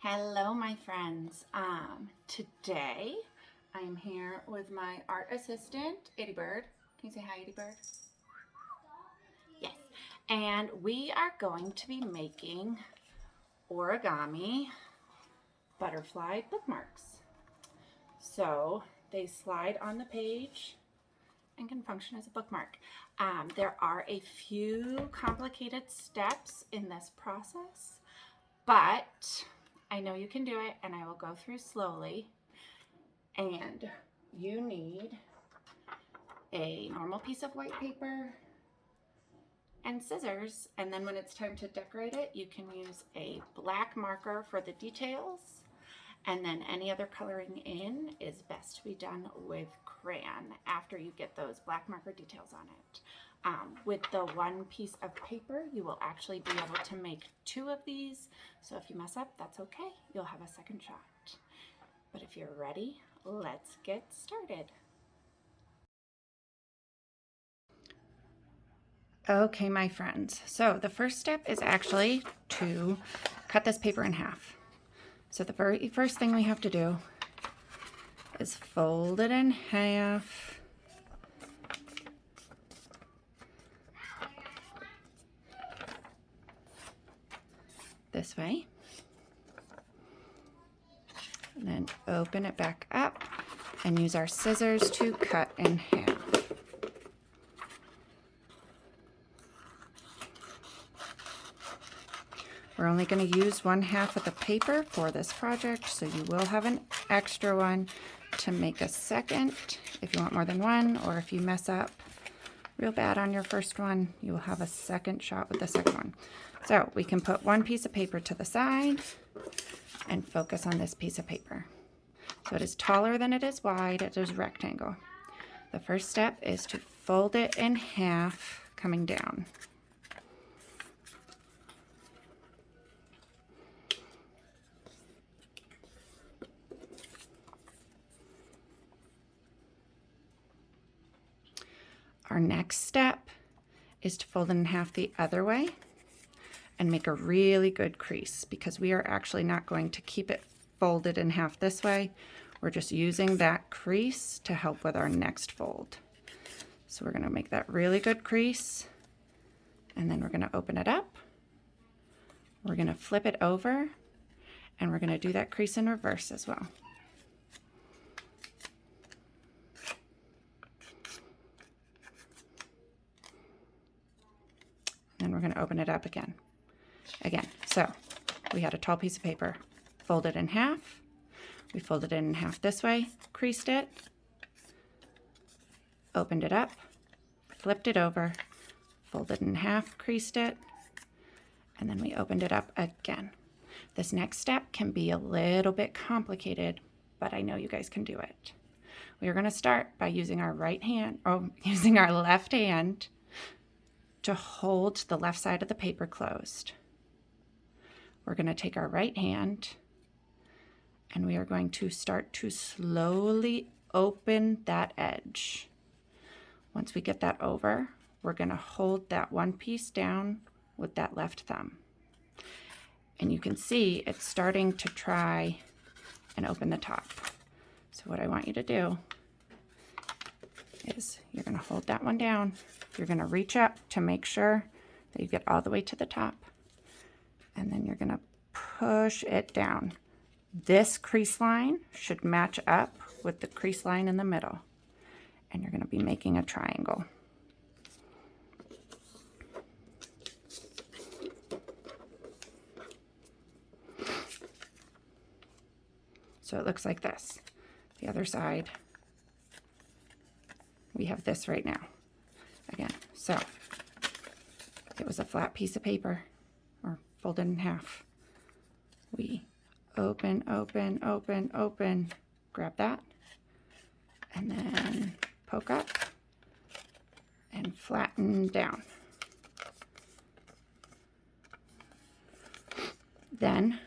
Hello, my friends. Today I'm here with my art assistant, Iddy Bird. Can you say hi, Iddy Bird? Yes. And we are going to be making origami butterfly bookmarks. So they slide on the page and can function as a bookmark. There are a few complicated steps in this process, but I know you can do it, and I will go through slowly. And you need a normal piece of white paper and scissors, and then when it's time to decorate it, you can use a black marker for the details, and then any other coloring in is best to be done with crayon after you get those black marker details on it. With the one piece of paper, you will actually be able to make two of these, so if you mess up, that's okay. You'll have a second shot. But if you're ready, let's get started. Okay, my friends, so the first step is actually to cut this paper in half. So the very first thing we have to do is fold it in half. This way. And then open it back up and use our scissors to cut in half. We're only going to use 1/2 of the paper for this project, so you will have an extra one to make a second if you want more than one, or if you mess up real bad on your first one, you will have a second shot with the second one. So we can put one piece of paper to the side and focus on this piece of paper. So it is taller than it is wide, it is rectangle. The first step is to fold it in half, coming down. Our next step is to fold it in half the other way and make a really good crease, because we are actually not going to keep it folded in half this way. We're just using that crease to help with our next fold. So we're going to make that really good crease, and then we're going to open it up. We're going to flip it over, and we're going to do that crease in reverse as well. And we're going to open it up again. So we had a tall piece of paper, folded in half. We folded it in half this way, creased it, opened it up, flipped it over, folded in half, creased it, and then we opened it up again. This next step can be a little bit complicated, but I know you guys can do it. We are going to start by using our using our left hand to hold the left side of the paper closed. We're going to take our right hand and we are going to start to slowly open that edge. Once we get that over, we're going to hold that one piece down with that left thumb. And you can see it's starting to try and open the top. So what I want you to do is you're going to hold that one down. You're going to reach up to make sure that you get all the way to the top. And then you're going to push it down. This crease line should match up with the crease line in the middle. And you're going to be making a triangle. So it looks like this. The other side, we have this right now. Again, so it was a flat piece of paper, or folded in half. We open, open, open, open, grab that, and then poke up and flatten down. Then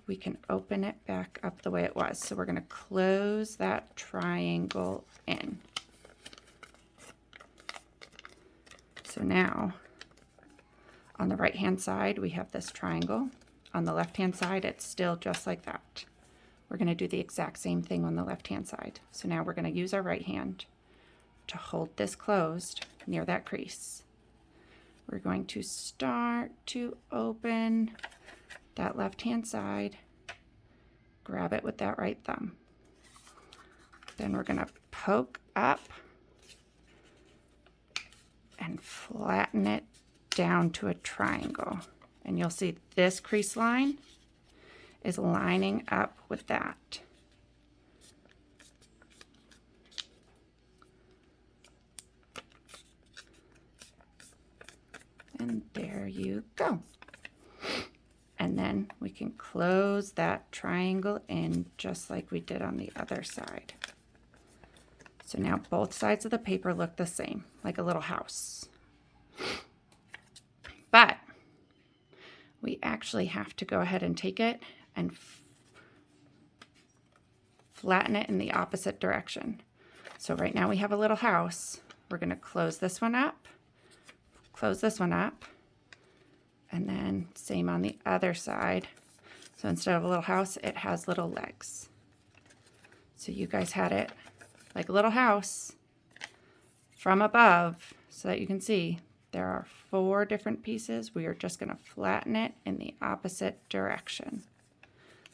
we can open it back up the way it was. So we're going to close that triangle in. So now on the right hand side we have this triangle. on the left-hand side, it's still just like that. We're going to do the exact same thing on the left-hand side. So now we're going to use our right hand to hold this closed near that crease. We're going to start to open that left-hand side, grab it with that right thumb. Then we're going to poke up and flatten it down to a triangle. And you'll see this crease line is lining up with that. And there you go. And then we can close that triangle in just like we did on the other side. So now both sides of the paper look the same, like a little house. But we actually have to go ahead and take it and flatten it in the opposite direction. So right now we have a little house. We're going to close this one up, and then same on the other side. So instead of a little house, it has little legs. So you guys had it like a little house from above so that you can see there are 4 different pieces. We are just going to flatten it in the opposite direction.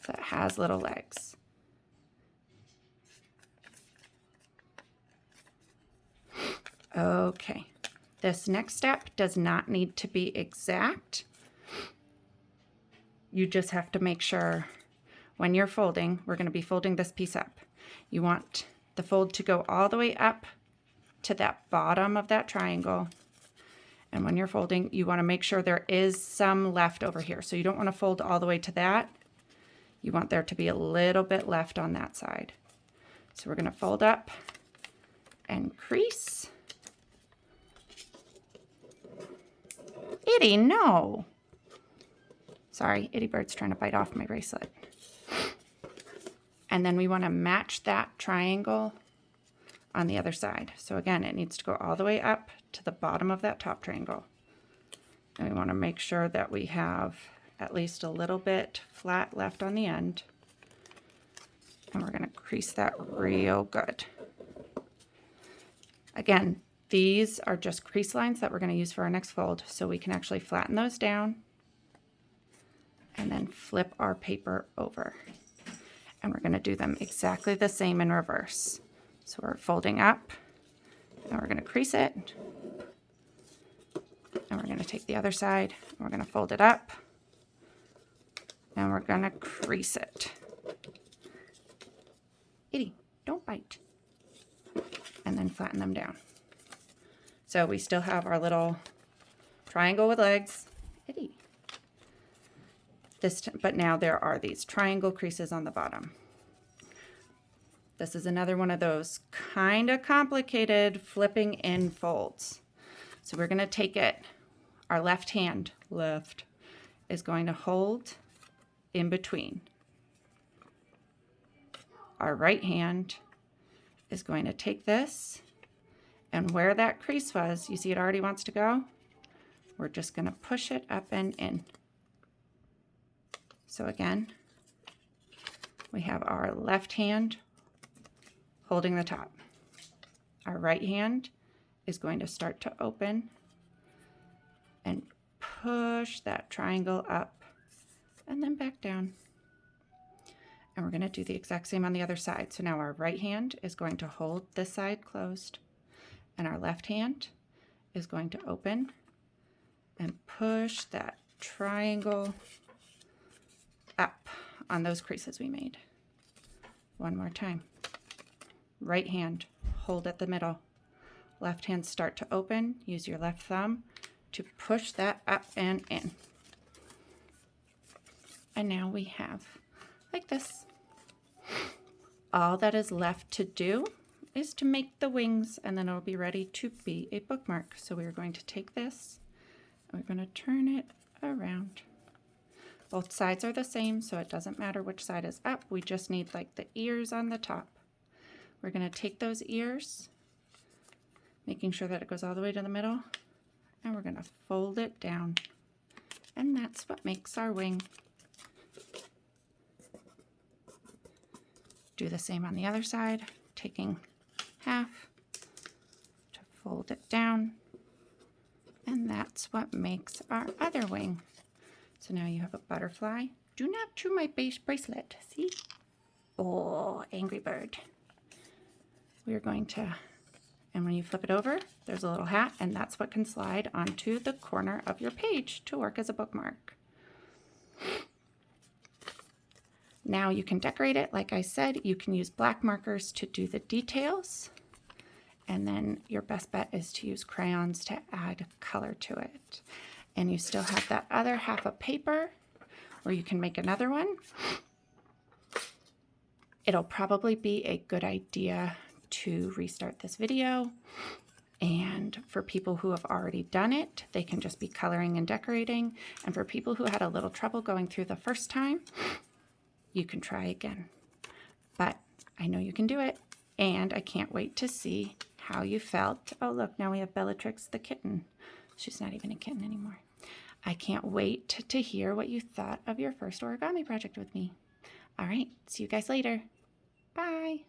So it has little legs. Okay, this next step does not need to be exact. You just have to make sure when you're folding, we're going to be folding this piece up. You want the fold to go all the way up to that bottom of that triangle. And when you're folding, you want to make sure there is some left over here. So you don't want to fold all the way to that. You want there to be a little bit left on that side. So we're going to fold up and crease. Iddy, no. Sorry, Iddy Bird's trying to bite off my bracelet. And then we want to match that triangle on the other side. So again, it needs to go all the way up to the bottom of that top triangle. And we want to make sure that we have at least a little bit flat left on the end. And we're going to crease that real good. Again, these are just crease lines that we're going to use for our next fold, so we can actually flatten those down and then flip our paper over. And we're going to do them exactly the same in reverse. So we're folding up, and we're going to crease it, and we're going to take the other side, and we're going to fold it up, and we're going to crease it. Iddy, don't bite. And then flatten them down. So we still have our little triangle with legs. Iddy. But now there are these triangle creases on the bottom. This is another one of those kind of complicated flipping in folds. So we're going to take it, our left hand, is going to hold in between. Our right hand is going to take this, and where that crease was, you see it already wants to go? We're just going to push it up and in. So again, we have our left hand holding the top. Our right hand is going to start to open and push that triangle up and then back down. And we're going to do the exact same on the other side. So now our right hand is going to hold this side closed, and our left hand is going to open and push that triangle up on those creases we made. One more time. Right hand, hold at the middle. Left hand start to open. Use your left thumb to push that up and in. And now we have like this. All that is left to do is to make the wings, and then it'll be ready to be a bookmark. So we're going to take this and we're going to turn it around. Both sides are the same, so it doesn't matter which side is up. We just need like the ears on the top. We're going to take those ears, making sure that it goes all the way to the middle, and we're going to fold it down. And that's what makes our wing. do the same on the other side, taking half to fold it down. And that's what makes our other wing. So now you have a butterfly. Do not chew my base bracelet, see? Oh, angry bird. We're going to, and when you flip it over, there's a little hat, and that's what can slide onto the corner of your page to work as a bookmark. Now you can decorate it. Like I said, you can use black markers to do the details. And then your best bet is to use crayons to add color to it. And you still have that other half of paper where you can make another one. It'll probably be a good idea to restart this video. And for people who have already done it, they can just be coloring and decorating. And for people who had a little trouble going through the first time, you can try again. But I know you can do it. And I can't wait to see how you felt. Oh, look, now we have Bellatrix the kitten. She's not even a kitten anymore. I can't wait to hear what you thought of your first origami project with me. All right, see you guys later. Bye.